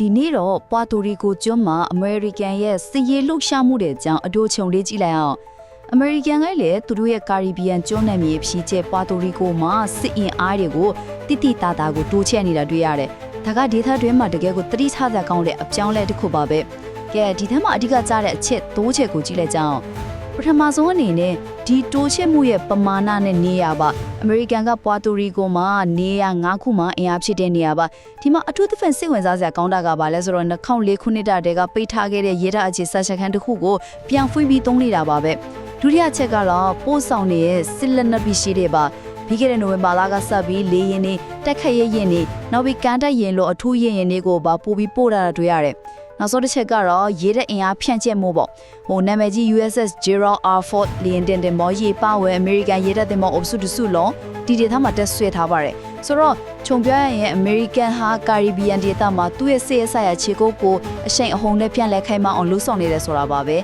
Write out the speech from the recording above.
ဒီနေ့တော့ပွာတိုရီကိုကျွန်းမှာအမေရိကန်ရဲ့စစ်ရေးလှုပ်ရှားမှုတွေကြောင့်အတူချုံလေးကြည့်လိုက်အောင်အမေရိကန်ကလည်းသူတို့ရဲ့ကာရီဘီယန်ကျွန်းနယ်မြေဖြီးကျဲပွာတိုရီကိုမှာစစ်အင်အားတွေကိုတိတိတသားကိုတိုးချဲ့နေတာတွေ့ရတယ်။ဒါကဒေသတွင်းမှာတကယ်ကိုသတိထားစရာကောင်းတဲ့အပြောင်းလဲတစ်ခုပါပဲ။ကဲဒီထက်မှအဓိကကြားတဲ့အချက်၃ချက်ကိုကြည့်လိုက်ကြအောင်။ပထမဆုံးအနေနဲ့ဒီတိုးချဲ့မှုရဲ့ပမာဏနဲ့နေရပါအမေရိကန်ကပွာတိုရီကိုမှာနေရ၅ခုမှအင်အားဖြစ်တဲ့နေရပါဒီမှာအထူးသဖြင့်စိတ်ဝင်စားစရာကောင်းတာကပါလဲဆိုတော့2004ခုနှစ်တည်းကပိတ်ထားခဲ့တဲ့ရဲတပ်အခြေဆက်ချက်ခန်းတစ်ခုကိုပြန်ဖွင့်ပြီးသုံးနေတာပါပဲဒုတိယချက်ကတော့ပို့ဆောင်နေတဲ့စစ်လက်နက်ပစ္စည်းတွေပါပြီးခဲ့တဲ့နိုဝင်ဘာလကစပြီးလေယာဉ်တွေတက်ခတ်ရဲရင်တွေနောက်ပြီးကန်တက်ရင်လို့အထူးရင်တွေကိုပါပို့ပြီးပို့တာတွေ့ရတယ်နောက်ဆုံးတစ်ချက်ကတော့ရေးတဲ့အင်အားဖြန့်ကျက်မှုပေါ့ဟိုနာမည်ကြီး USS Gerald R. Ford လီယန်တင်မော်ရေးပါဝဲအမေရိကန်ရေးတပ်တင်မော်အုပ်စုတစုလုံးဒီဒေသမှာတက်ဆွဲထားပါတယ်ဆိုတော့ခြုံပြရရင်အမေရိကန်ဟာကာရီဘီယန်ဒေသမှာသူ့ရဲ့စစ်ရေးဆိုင်ရာခြေကုပ်ကိုအရှိန်အဟုန်နဲ့ပြန်လဲခိုင်းမအောင်လှုပ်ဆောင်နေတယ်ဆိုတာပါပဲ